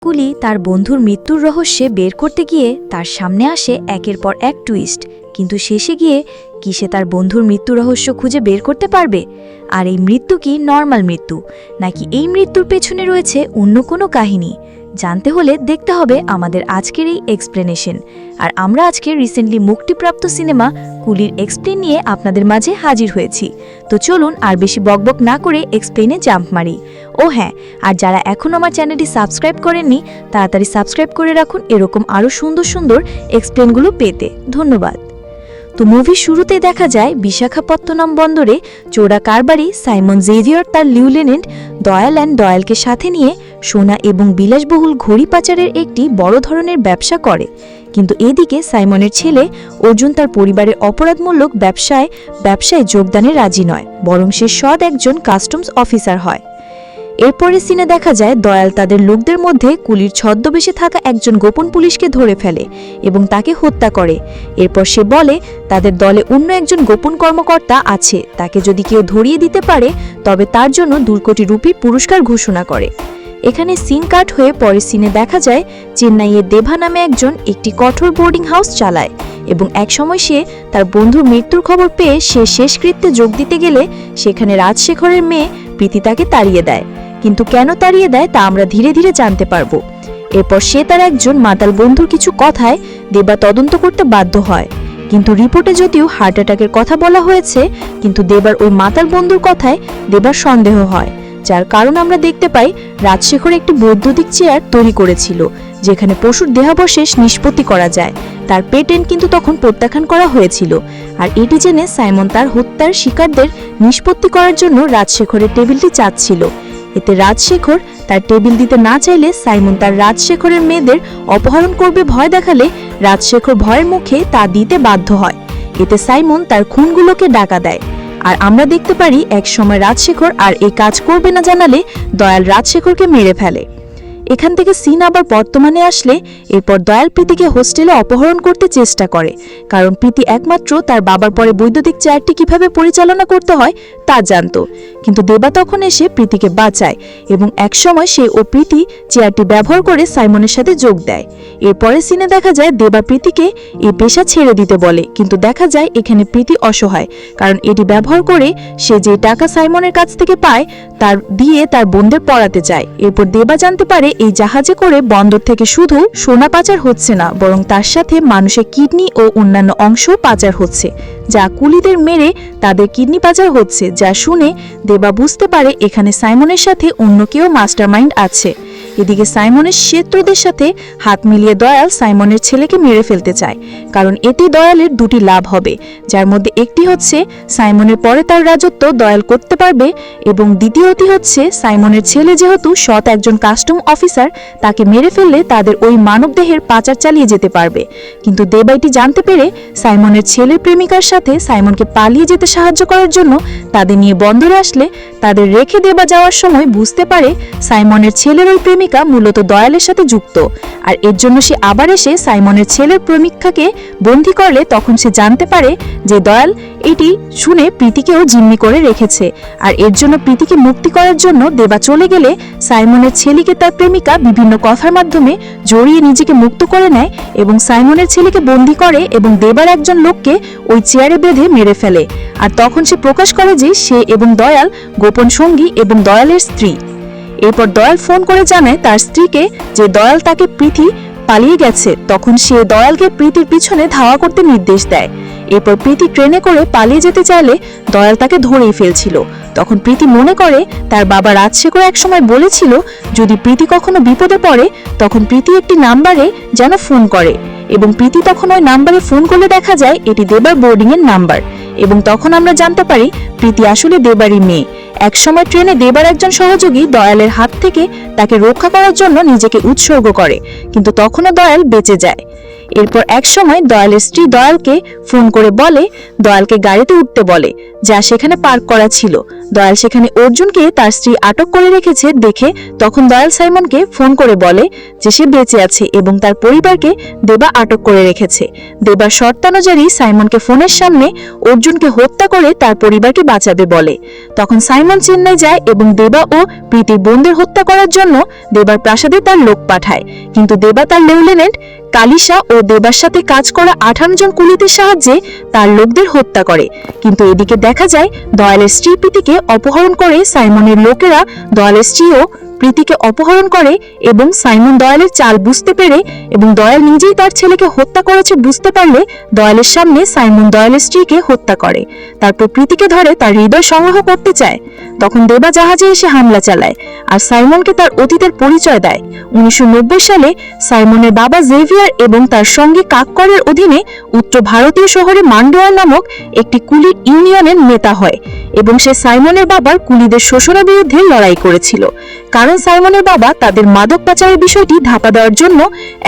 কুলি তার বন্ধুর মৃত্যুর রহস্যে বের করতে গিয়ে তার সামনে আসে একের পর এক টুইস্ট, কিন্তু শেষে গিয়ে কি সে তার বন্ধুর মৃত্যু রহস্য খুঁজে বের করতে পারবে? আর এই মৃত্যু কি নর্মাল মৃত্যু, নাকি এই মৃত্যুর পেছনে রয়েছে অন্য কোনো কাহিনী? জানতে হলে দেখতে হবে আমাদের আজকের এই এক্সপ্লেনেশন। আর আমরা আজকে রিসেন্টলি মুক্তিপ্রাপ্ত সিনেমা কুলির এক্সপ্লেন নিয়ে আপনাদের মাঝে হাজির হয়েছি। তো চলুন আর বেশি বকবক না করে এক্সপ্লেনে জাম্প মারি। ও হ্যাঁ, আর যারা এখনও আমার চ্যানেলটি সাবস্ক্রাইব করেননি তাড়াতাড়ি সাবস্ক্রাইব করে রাখুন এরকম আরও সুন্দর সুন্দর এক্সপ্লেনগুলো পেতে। ধন্যবাদ। তো মুভির শুরুতে দেখা যায় বিশাখাপত্তনম বন্দরে চোরা কারবারি সাইমন জেভিয়ার তার লিউটেন্যান্ট দয়াল অ্যান্ড দয়ালকে সাথে নিয়ে সোনা এবং বিলাসবহুল ঘড়ি পাচারের একটি বড় ধরনের ব্যবসা করে। কিন্তু এদিকে সাইমনের ছেলে অর্জুন তার পরিবারের অপরাধমূলক ব্যবসায় যোগদানে রাজি নয়, বরং সে সৎ একজন কাস্টমস অফিসার হয়। এরপরে সিনে দেখা যায় দয়াল তাদের লোকদের মধ্যে কুলির ছদ্মবেশে থাকা একজন গোপন পুলিশকে ধরে ফেলে এবং তাকে হত্যা করে। এরপর সে বলে তাদের দলে অন্য একজন গোপন কর্মকর্তা আছে, তাকে যদি কেউ ধরিয়ে দিতে পারে তবে তার জন্য 2 কোটি রুপির পুরস্কার ঘোষণা করে। এখানে সিন কাট হয়ে পরের সিনে দেখা যায় চেন্নাইয়ের দেভা নামে একজন একটি কঠোর বোর্ডিং হাউস চালায় এবং একসময় সে তার বন্ধুর মৃত্যুর খবর পেয়ে সে শেষকৃত্যে যোগ দিতে গেলে সেখানে রাজশেখরের মেয়ে প্রীতি তাকে তাড়িয়ে দেয়। কিন্তু কেন তাড়িয়ে দেয় তা আমরা ধীরে ধীরে জানতে পারব। এরপর সে তার একজন মাতাল বন্ধুর কিছু কথায় দেবা তদন্ত করতে বাধ্য হয়। কিন্তু রিপোর্টে যদিও হার্ট অ্যাটাকের কথা বলা হয়েছে, কিন্তু দেবার ওই মাতাল বন্ধুর কথায় দেবার সন্দেহ হয়, যার কারণ আমরা দেখতে পাই রাজশেখর একটি বৈদ্যুতিক চেয়ার তৈরি করেছিল যেখানে পশুর দেহাবশেষ নিষ্পত্তি করা যায়। তার পেটেন্ট কিন্তু তখন প্রত্যাখ্যান করা হয়েছিল। আর এটি জেনে সাইমন তার হত্যার শিকারদের নিষ্পত্তি করার জন্য রাজশেখরের টেবিলটি চাচ্ছিল। এতে রাজশেখর তার টেবিল দিতে না চাইলে সাইমন তার রাজশেখরের মেয়েদের অপহরণ করবে ভয় দেখালে রাজশেখর ভয়ের মুখে তা দিতে বাধ্য হয়। এতে সাইমন তার খুনগুলোকে ডাকা দেয়। আর আমরা দেখতে পারি এক সময় রাজশেখর আর এই কাজ করবে না জানালে দয়াল রাজশেখরকে মেরে ফেলে। এখান থেকে সিন আবার বর্তমানে আসলে এরপর দয়াল প্রীতিকে হোস্টেলে অপহরণ করতে চেষ্টা করে, কারণ প্রীতি একমাত্র তার বাবার পরে বৈদ্যুতিক চেয়ারটি কিভাবে পরিচালনা করতে হয় তা জানত। কিন্তু দেবা তখন এসে প্রীতিকে বাঁচায় এবং একসময় সে ও প্রীতি চেয়ারটি ব্যবহার করে সাইমনের সাথে যোগ দেয়। এরপরে সিনে দেখা যায় দেবা প্রীতিকে এই পেশা ছেড়ে দিতে বলে, কিন্তু দেখা যায় এখানে প্রীতি অসহায়, কারণ এটি ব্যবহার করে সে যে টাকা সাইমনের কাছ থেকে পায় তার দিয়ে তার বোনদের পড়াতে চায়। এরপর দেবা জানতে পারে এই জাহাজে করে বন্দর থেকে শুধু সোনা পাচার হচ্ছে না, বরং তার সাথে মানুষের কিডনি ও অন্যান্য অংশ পাচার হচ্ছে, যা কুলিদের মেরে তাদের কিডনি পাচার হচ্ছে। যা শুনে দেবা বুঝতে পারে এখানে সাইমনের সাথে অন্য কেউ মাস্টারমাইন্ড আছে। এদিকে সাইমনের শত্রুদের সাথে হাত মিলিয়ে দয়াল সাইমনের ছেলেকে মেরে ফেলতে চায়, কারণ এতে দয়ালের 2টি লাভ হবে, যার মধ্যে একটি হচ্ছে সাইমনের পরে তার রাজত্ব দয়াল করতে পারবে এবং দ্বিতীয়টি হচ্ছে সাইমনের ছেলে যেহেতু সৎ একজন কাস্টম অফিসার, তাকে মেরে ফেললে তাদের ওই মানবদেহের পাচার চালিয়ে যেতে পারবে। কিন্তু দেবা এটি জানতে পেরে সাইমনের ছেলের প্রেমিকার সাথে সাইমনকে পালিয়ে যেতে সাহায্য করার জন্য তাদের নিয়ে বন্দরে আসলে তাদের রেখে দেবা যাওয়ার সময় বুঝতে পারে সাইমনের ছেলের ওই প্রেমিকা মূলত দয়ালের সাথে যুক্ত। আর এর জন্য সে আবার এসে সাইমনের ছেলের প্রেমিকাকে বন্দী করলে তখন সে জানতে পারে যে দয়াল এটি শুনে প্রীতিকেও জিম্মি করে রেখেছে। আর এর জন্য প্রীতিকে মুক্তি করার জন্য দেবা চলে গেলে সাইমনের ছেলেকে তার প্রেমিকা বিভিন্ন কথার মাধ্যমে জড়িয়ে নিজেকে মুক্ত করে নেয় এবং সাইমনের ছেলেকে বন্দী করে এবং দেবার একজন লোককে ওই চেয়ারে বেঁধে মেরে ফেলে। আর তখন সে প্রকাশ করে যে সে এবং দয়াল গোপন সঙ্গী এবং দয়ালের স্ত্রী। এরপর দয়াল ফোন করে জানায় তার স্ত্রীকে যে দয়াল তাকে প্রীতি পালিয়ে গেছে। তখন সে দয়ালকে প্রীতির পিছনে ধাওয়া করতে নির্দেশ দেয়। এরপর প্রীতি ট্রেনে করে পালিয়ে যেতে চাইলে দয়াল তাকে ধরেই ফেলছিল। তখন প্রীতি মনে করে তার বাবা রাজশেখর একসময় বলেছিল যদি প্রীতি কখনো বিপদে পড়ে তখন প্রীতি একটি নাম্বারে যেন ফোন করে, এবং প্রীতি তখন ওই নাম্বারে ফোন করলে দেখা যায় এটি দেবার বোর্ডিং এর নাম্বার। এবং তখন আমরা জানতে পারি প্রীতি আসলে দেবারই মেয়ে। একসময় ট্রেনে দেবার একজন সহযোগী দয়ালের হাত থেকে তাকে রক্ষা করার জন্য নিজেকে উৎসর্গ করে, কিন্তু তখনও দয়াল বেঁচে যায়। এরপর একসময় দয়ালের স্ত্রী দয়ালকে ফোন করে বলে দয়ালকে গাড়িতে উঠতে বলে, যা সেখানে পার্ক করা ছিল। দয়াল সেখানে অর্জুনকে তার স্ত্রী আটক করে রেখেছে দেখে তখন দয়াল সাইমনকে ফোন করে বলে যে সে বেঁচে আছে এবং তার পরিবারকে দেবা আটক করে রেখেছে। দেবার শর্তানুযায়ী সাইমনকে ফোনের সামনে অর্জুনকে হত্যা করে তার পরিবারকে বাঁচাবে বলে। তখন সাইমন চেন্নাই যায় এবং দেবা ও প্রীতির বোনদের হত্যা করার জন্য দেবার প্রাসাদে তার লোক পাঠায়, কিন্তু দেবা তার লেফটেন্যান্ট কালিশা ও দেবার সাথে কাজ করা 18 জন কুলিদের সাহায্যে তার লোকদের হত্যা করে। কিন্তু এদিকে দেখা যায় দয়ালের স্ত্রী প্রীতিকে অপহরণ করে সাইমনের লোকেরা দয়ালের স্ত্রীও প্রীতিকে অপহরণ করে এবং সাইমন দয়ালের চাল বুঝতে পেরে এবং দয়াল নিজেই তার ছেলেকে হত্যা করেছে বুঝতে পারলে দয়ালের সামনে সাইমন দয়ালের স্ত্রীকে হত্যা করে। তারপর প্রীতিকে ধরে তার হৃদয় সংগ্রহ করতে চায়। তখন দেবা জাহাজে এসে হামলা চালায় আর সাইমনকে তার অতীতের পরিচয় দেয়। 1990 সালে সাইমনের বাবা জেভিয়ার এবং তার সঙ্গে কাক্করের অধীনে উত্তর ভারতীয় শহরে মান্ডোয়ার নামক একটি কুলি ইউনিয়নের নেতা হয় এবং সে সাইমনের বাবার কুলিদের শোষণের বিরুদ্ধে লড়াই করেছিল, কারণ সাইমনের বাবা তাদের মাদক পাচারের বিষয়টি ধাপা দেওয়ার জন্য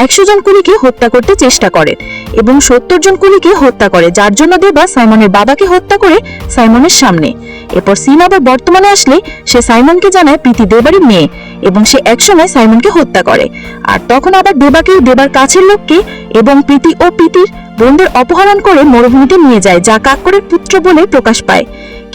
100 জন কুলিকে হত্যা করতে চেষ্টা করেন এবং 70 জন কুলিকে হত্যা করে, যার জন্য দেবা সাইমনের বাবাকে হত্যা করে সাইমনের সামনে। এরপর সিন আবার বর্তমানে আসলে সে সাইমনকে জানায় প্রীতি দেবারই মেয়ে এবং সে একসময় সাইমনকে হত্যা করে। আর তখন আবার দেবাকে দেবার কাছের লোককে এবং প্রীতি ও প্রীতির বোনদের অপহরণ করে মরুভূমিতে নিয়ে যায়, যা কাক্করের পুত্র বলে প্রকাশ পায়।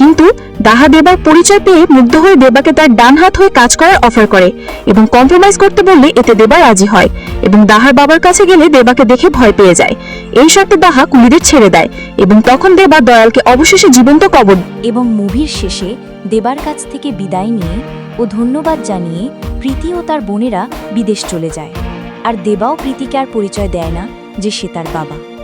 কিন্তু দাহা দেবার পরিচয় পেয়ে মুগ্ধ হয়ে দেবাকে তার ডান হাত হয়ে কাজ করার অফার করে এবং কম্প্রোমাইজ করতে বললে এতে দেবা রাজি হয় এবং দাহার বাবার কাছে গেলে দেবাকে দেখে ভয় পেয়ে যায়। এই শর্তে দাহা কুলিদের ছেড়ে দেয় এবং তখন দেবা দয়ালকে অবশেষে জীবন্ত কবর। এবং মুভির শেষে দেবার কাছ থেকে বিদায় নিয়ে ও ধন্যবাদ জানিয়ে প্রীতি ও তার বোনেরা বিদেশ চলে যায়, আর দেবাও প্রীতিকে আর পরিচয় দেয় না যে সে তার বাবা।